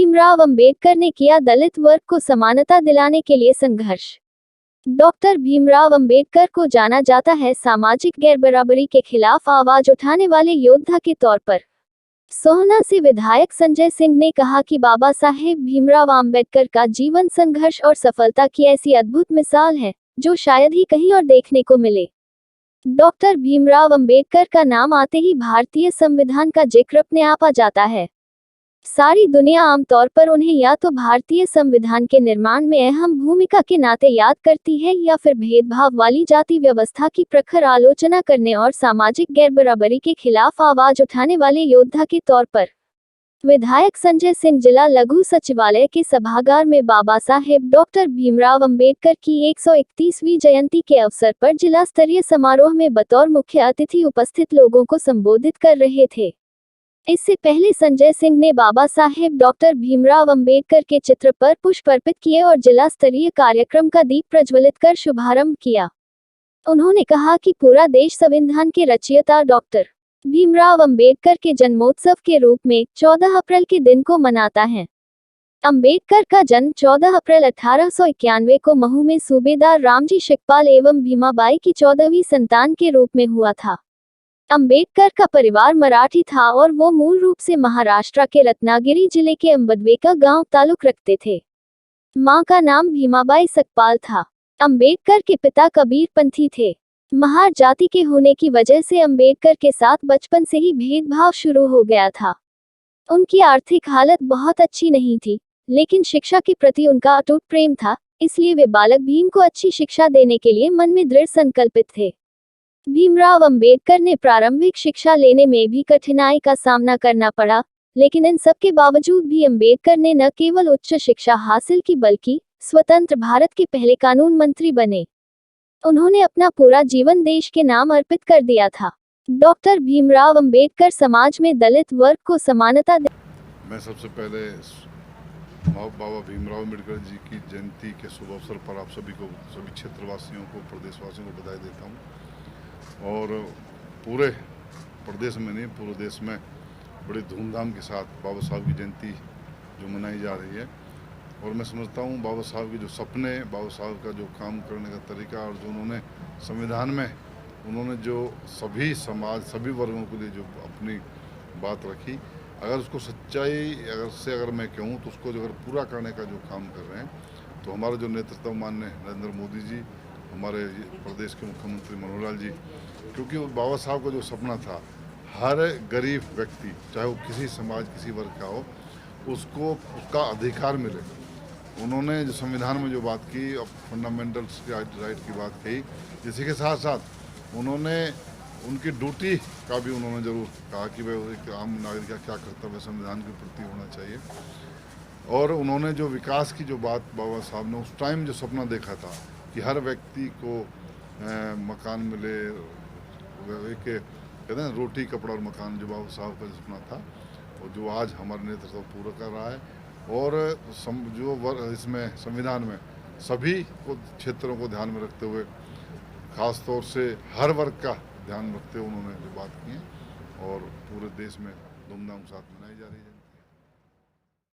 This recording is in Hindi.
भीमराव अंबेडकर ने किया दलित वर्ग को समानता दिलाने के लिए संघर्ष। डॉक्टर भीमराव अंबेडकर को जाना जाता है सामाजिक गैरबराबरी के खिलाफ आवाज उठाने वाले योद्धा के तौर पर। सोहना से विधायक संजय सिंह ने कहा कि बाबा साहेब भीमराव अंबेडकर का जीवन संघर्ष और सफलता की ऐसी अद्भुत मिसाल है जो शायद ही कहीं और देखने को मिले। डॉक्टर भीमराव अंबेडकर का नाम आते ही भारतीय संविधान का जिक्र अपने आप आ जाता है। सारी दुनिया आमतौर पर उन्हें या तो भारतीय संविधान के निर्माण में अहम भूमिका के नाते याद करती है या फिर भेदभाव वाली जाति व्यवस्था की प्रखर आलोचना करने और सामाजिक गैरबराबरी के खिलाफ आवाज उठाने वाले योद्धा के तौर पर। विधायक संजय सिंह जिला लघु सचिवालय के सभागार में बाबा साहेब डॉक्टर भीमराव अंबेडकर की 131वीं जयंती के अवसर पर जिला स्तरीय समारोह में बतौर मुख्य अतिथि उपस्थित लोगों को संबोधित कर रहे थे। इससे पहले संजय सिंह ने बाबा साहेब डॉक्टर भीमराव अंबेडकर के चित्र पर पुष्प अर्पित किए और जिला स्तरीय कार्यक्रम का दीप प्रज्वलित कर शुभारंभ किया। उन्होंने कहा कि पूरा देश संविधान के रचयिता डॉक्टर भीमराव अंबेडकर के जन्मोत्सव के रूप में 14 अप्रैल के दिन को मनाता है। अंबेडकर का जन्म 14 अप्रैल 1891 को महू में सूबेदार रामजी शिकपाल एवं भीमाबाई की 14वीं संतान के रूप में हुआ था। अंबेडकर का परिवार मराठी था और वो मूल रूप से महाराष्ट्र के रत्नागिरी जिले के अंबडवेका गांव ताल्लुक रखते थे। मां का नाम भीमाबाई सकपाल था। अंबेडकर के पिता कबीरपंथी थे। महार जाति के होने की वजह से अंबेडकर के साथ बचपन से ही भेदभाव शुरू हो गया था। उनकी आर्थिक हालत बहुत अच्छी नहीं थी, लेकिन शिक्षा के प्रति उनका अटूट प्रेम था, इसलिए वे बालक भीम को अच्छी शिक्षा देने के लिए मन में दृढ़ संकल्पित थे। भीमराव अंबेडकर ने प्रारंभिक शिक्षा लेने में भी कठिनाई का सामना करना पड़ा, लेकिन इन सब के बावजूद भी अंबेडकर ने न केवल उच्च शिक्षा हासिल की बल्कि स्वतंत्र भारत के पहले कानून मंत्री बने। उन्होंने अपना पूरा जीवन देश के नाम अर्पित कर दिया था। डॉक्टर भीमराव अंबेडकर समाज में दलित वर्ग को समानता मैं सबसे पहले बाबा भीमराव अंबेडकर जी की जयंती के शुभ अवसर पर आप सभी क्षेत्रवासियों को, प्रदेशवासियों को बधाई देता हूँ। और पूरे प्रदेश में नहीं, पूरे देश में बड़ी धूमधाम के साथ बाबा साहब की जयंती जो मनाई जा रही है। और मैं समझता हूँ बाबा साहब के जो सपने, बाबा साहब का जो काम करने का तरीका और जो उन्होंने संविधान में उन्होंने जो सभी समाज, सभी वर्गों के लिए जो अपनी बात रखी, अगर उसको सच्चाई अगर मैं कहूँ तो उसको अगर पूरा करने का जो काम कर रहे हैं, तो हमारा जो नेतृत्व माननीय नरेंद्र मोदी जी, हमारे प्रदेश के मुख्यमंत्री मनोहर लाल जी, क्योंकि बाबा साहब का जो सपना था हर गरीब व्यक्ति, चाहे वो किसी समाज, किसी वर्ग का हो, उसको उसका अधिकार मिले। उन्होंने जो संविधान में जो बात की, फंडामेंटल राइट की बात कही, इसी के साथ साथ उन्होंने उनकी ड्यूटी का भी उन्होंने जरूर कहा कि भाई एक आम नागरिक का क्या कर्तव्य संविधान के प्रति होना चाहिए। और उन्होंने जो विकास की जो बात बाबा साहब ने उस टाइम जो सपना देखा था कि हर व्यक्ति को मकान मिले, एक कहते हैं रोटी, कपड़ा और मकान, जो बाबा साहब का सपना था और जो आज हमारे नेतृत्व पूरा कर रहा है। और जो इसमें संविधान में सभी को क्षेत्रों को ध्यान में रखते हुए, ख़ास तौर से हर वर्ग का ध्यान रखते हुए उन्होंने जो बात की है और पूरे देश में धूमधाम के साथ मनाई जा रही है।